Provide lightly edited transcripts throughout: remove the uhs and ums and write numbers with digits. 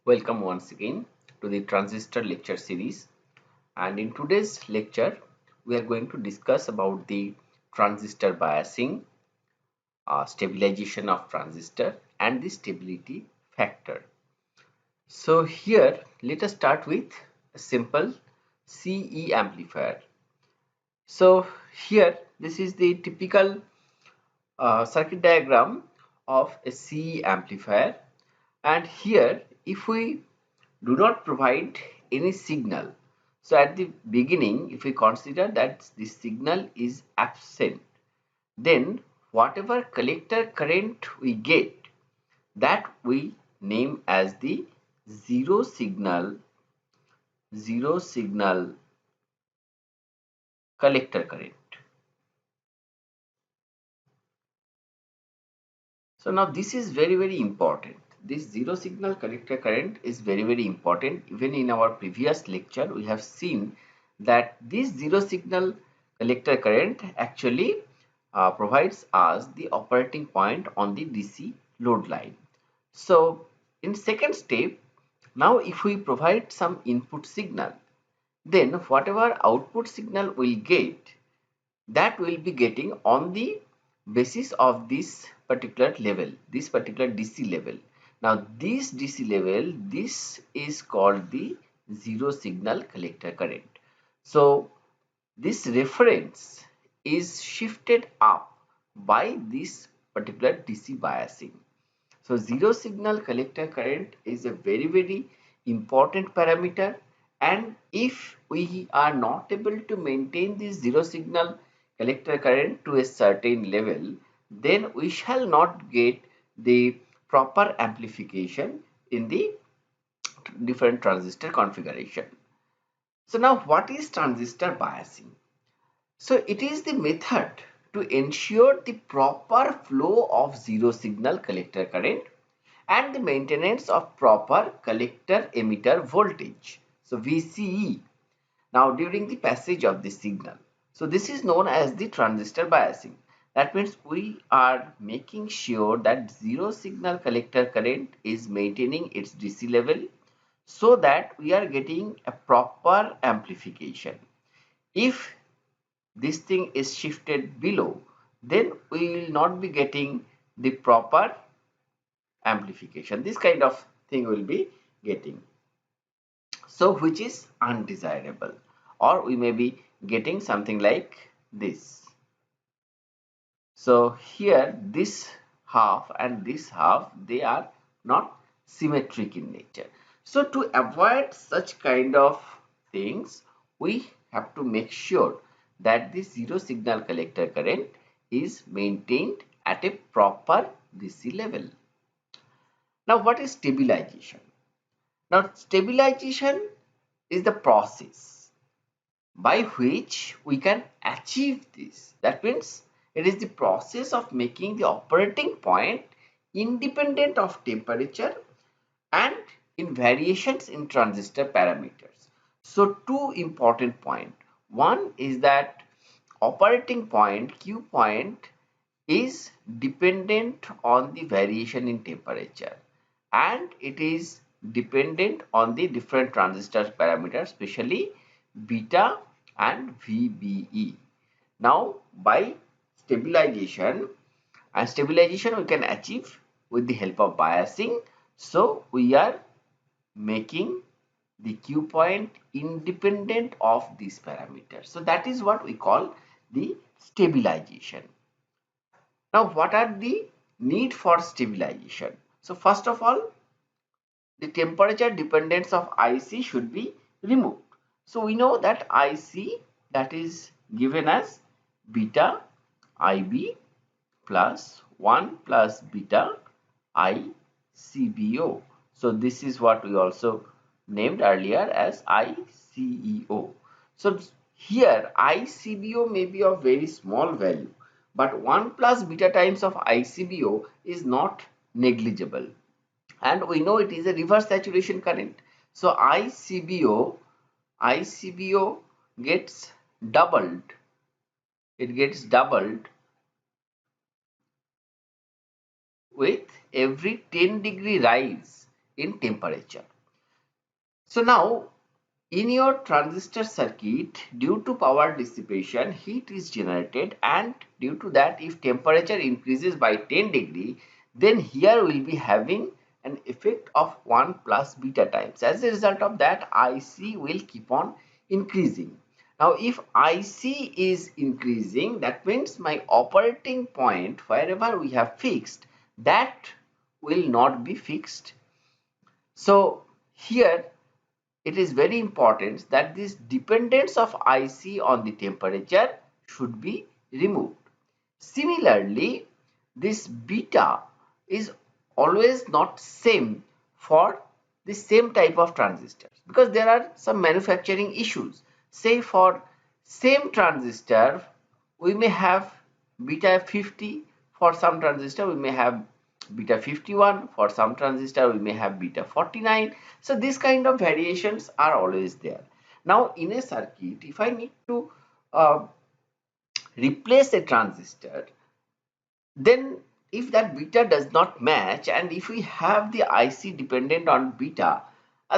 Welcome once again to the transistor lecture series, and in today's lecture we are going to discuss about the transistor biasing, stabilization of transistor and the stability factor. So here let us start with a simple CE amplifier. So here this is the typical circuit diagram of a CE amplifier, and here if we do not provide any signal, so at the beginning if we consider that the signal is absent, then whatever collector current we get, that we name as the zero signal collector current. So now this is very important. This zero signal collector current is very important. Even in our previous lecture we have seen that this zero signal collector current actually provides us the operating point on the DC load line. So in second step, now if we provide some input signal, then whatever output signal we get, that will be getting on the basis of this particular level, this particular DC level. Now this DC level, this is called the zero signal collector current. So this reference is shifted up by this particular DC biasing. So zero signal collector current is a very important parameter, and if we are not able to maintain this zero signal collector current to a certain level, then we shall not get the proper amplification in the different transistor configuration. So now what is transistor biasing? So it is the method to ensure the proper flow of zero signal collector current and the maintenance of proper collector emitter voltage, so VCE, now during the passage of the signal. So this is known as the transistor biasing. That means we are making sure that zero signal collector current is maintaining its DC level so that we are getting a proper amplification. If this thing is shifted below, then we will not be getting the proper amplification. This kind of thing will be getting, so which is undesirable, or we may be getting something like this. So here this half and this half, they are not symmetric in nature. So to avoid such kind of things, we have to make sure that the zero signal collector current is maintained at a proper DC level. Now what is stabilization? Now stabilization is the process by which we can achieve this. That means it is the process of making the operating point independent of temperature and in variations in transistor parameters. So two important points. One is that operating point Q point is dependent on the variation in temperature, and it is dependent on the different transistor parameters, especially beta and VBE. Now by stabilization, and stabilization we can achieve with the help of biasing. So we are making the Q point independent of these parameters. So that is what we call the stabilization. Now what are the need for stabilization? So first of all, the temperature dependence of IC should be removed. So we know that IC, that is given as beta IB plus 1 plus beta ICBO. So this is what we also named earlier as ICEO. So here ICBO may be of very small value, but 1 plus beta times of ICBO is not negligible, and we know it is a reverse saturation current. So ICBO gets doubled. It gets doubled with every 10-degree rise in temperature. So now in your transistor circuit, due to power dissipation, heat is generated, and due to that, if temperature increases by 10 degree, then here we will be having an effect of 1 plus beta times. As a result of that, IC will keep on increasing. Now if IC is increasing, that means my operating point wherever we have fixed, that will not be fixed. So here it is very important that this dependence of IC on the temperature should be removed. Similarly, this beta is always not same for the same type of transistors, because there are some manufacturing issues. Say for same transistor, we may have beta 50, for some transistor we may have beta 51, for some transistor we may have beta 49. So this kind of variations are always there. Now in a circuit, if I need to replace a transistor, then if that beta does not match, and if we have the IC dependent on beta,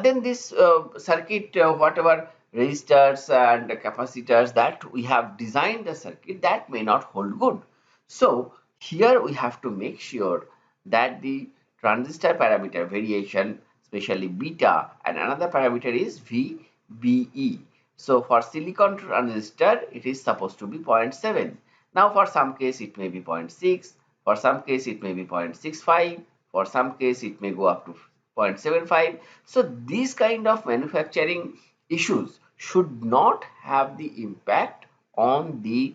then this circuit, whatever resistors and capacitors that we have designed the circuit, that may not hold good. So here we have to make sure that the transistor parameter variation, especially beta, and another parameter is VBE. So for silicon transistor, it is supposed to be 0.7. Now for some case it may be 0.6, for some case it may be 0.65, for some case it may go up to 0.75. So these kind of manufacturing issues should not have the impact on the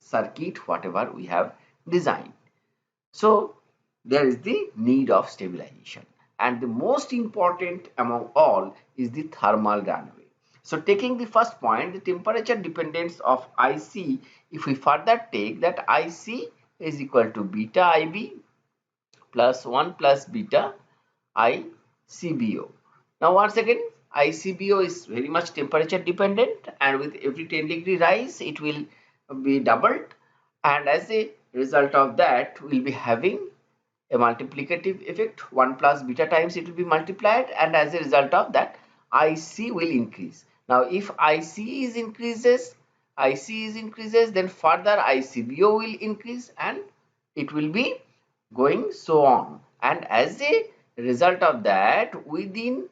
circuit whatever we have designed. So there is the need of stabilization, and the most important among all is the thermal runaway. So taking the first point, the temperature dependence of IC, if we further take that IC is equal to beta IB plus 1 plus beta ICBO. Now once again, ICBO is very much temperature dependent, and with every 10 degree rise it will be doubled, and as a result of that we will be having a multiplicative effect. 1 plus beta times it will be multiplied, and as a result of that IC will increase. Now if IC is increases, then further ICBO will increase, and it will be going so on, and as a result of that, within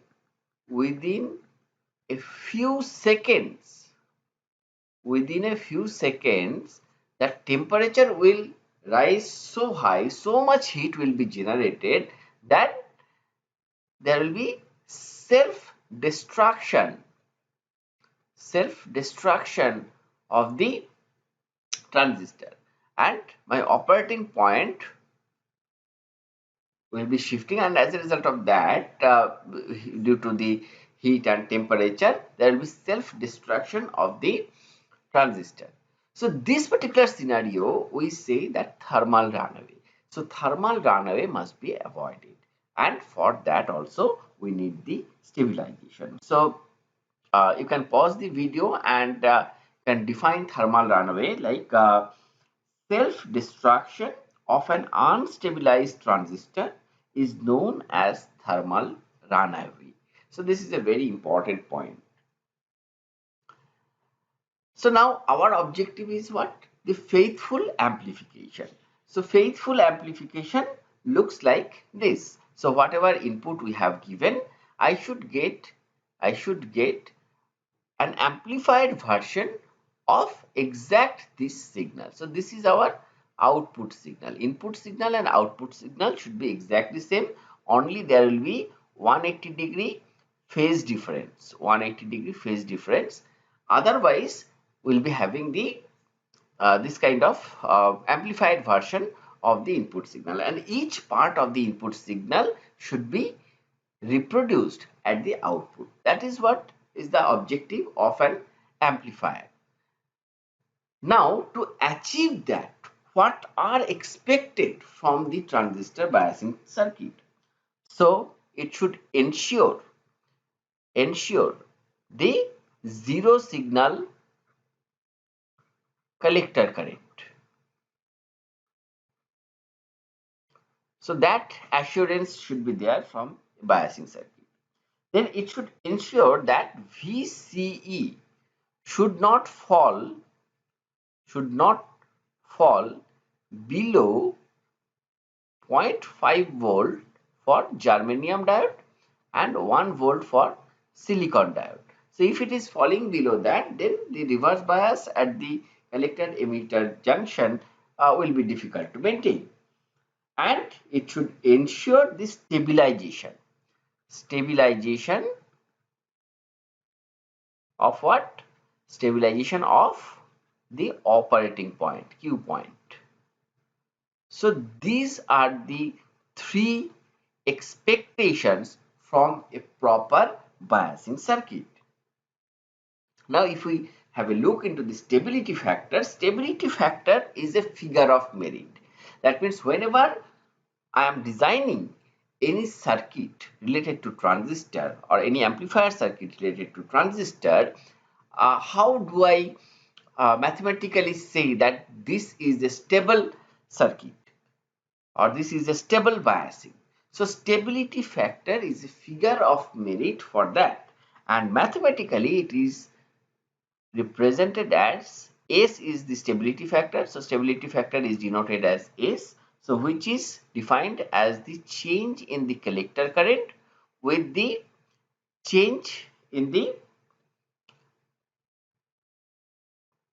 a few seconds, that temperature will rise so high, so much heat will be generated that there will be self destruction of the transistor, and my operating point will be shifting, and as a result of that, due to the heat and temperature, there will be self destruction of the transistor. So this particular scenario, we say that thermal runaway. So thermal runaway must be avoided, and for that also we need the stabilization. So you can pause the video and can define thermal runaway like self-destruction of an unstabilized transistor is known as thermal runaway. So this is a very important point. So now our objective is what? The faithful amplification. So faithful amplification looks like this. So whatever input we have given, I should get an amplified version of exact this signal. So this is our output signal. Input signal and output signal should be exactly same, only there will be 180 degree phase difference. Otherwise we'll be having the this kind of amplified version of the input signal, and each part of the input signal should be reproduced at the output. That is what is the objective of an amplifier. Now to achieve that, what are expected from the transistor biasing circuit? So it should ensure the zero signal collector current. So that assurance should be there from biasing circuit. then it should ensure that VCE should not fall should not fall below zero point 0.5 volt for germanium diode and 1 volt for silicon diode. So if it is falling below that, then the reverse bias at the collector emitter junction will be difficult to maintain. And it should ensure the stabilization of what? Stabilization of the operating point, Q point. So these are the three expectations from a proper biasing circuit. Now if we have a look into the stability factor is a figure of merit. That means whenever I am designing any circuit related to transistor or any amplifier circuit related to transistor, how do I mathematically say that this is a stable circuit or this is a stable biasing? So stability factor is a figure of merit for that, and mathematically it is represented as S is the stability factor. So stability factor is denoted as S, so which is defined as the change in the collector current with the change in the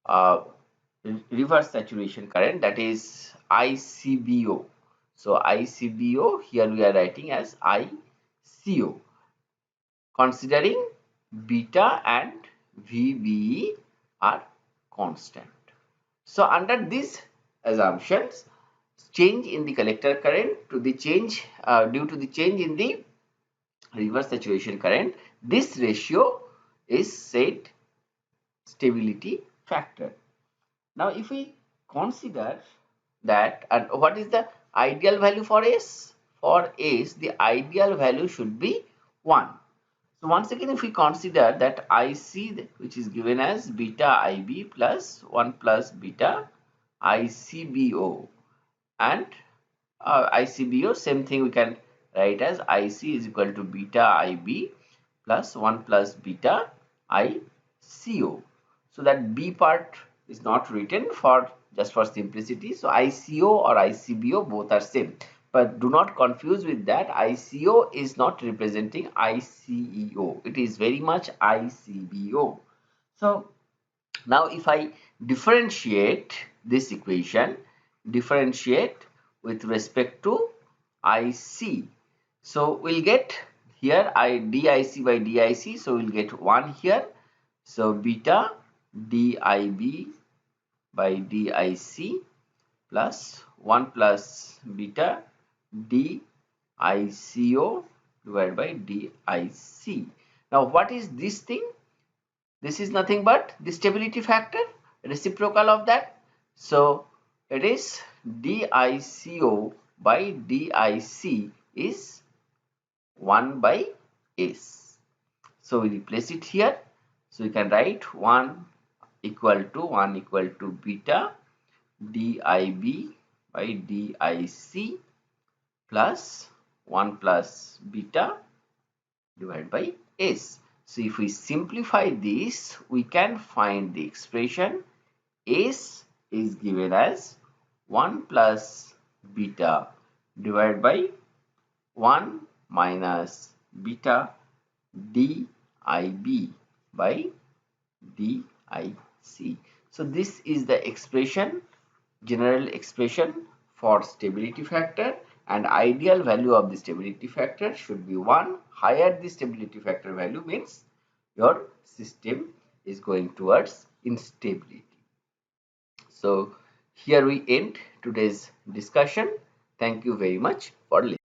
uh, reverse saturation current, that is ICBO. So ICBO here we are writing as ICO, considering beta and VBE are constant. So under these assumptions, change in the collector current to the change due to the change in the reverse saturation current, this ratio is said stability factor. Now if we consider that, and what is the ideal value for S? For S, the ideal value should be 1. So once again, if we consider that IC, which is given as beta IB plus 1 plus beta ICBO, and ICBO, same thing we can write as IC is equal to beta IB plus 1 plus beta ICO. So that B part is not written for just for simplicity. So ICO or ICBO both are same. But do not confuse with that. ICO is not representing ICEO. It is very much ICBO. So now if I differentiate this equation, differentiate with respect to IC. So we'll get here DIC by DIC. So we'll get 1 here. So beta DIB by DIC plus 1 plus beta DICO divided by DIC. Now what is this thing? This is nothing but the stability factor, reciprocal of that. So it is DICO by DIC is 1 by S. So we replace it here. So we can write 1 equal to beta DIB by DIC plus 1 plus beta divided by S. So if we simplify this, we can find the expression S is given as 1 plus beta divided by 1 minus beta DIB by DIC. So this is the expression, general expression for stability factor, and ideal value of the stability factor should be 1. Higher the stability factor value means your system is going towards instability. So here we end today's discussion. Thank you very much for listening.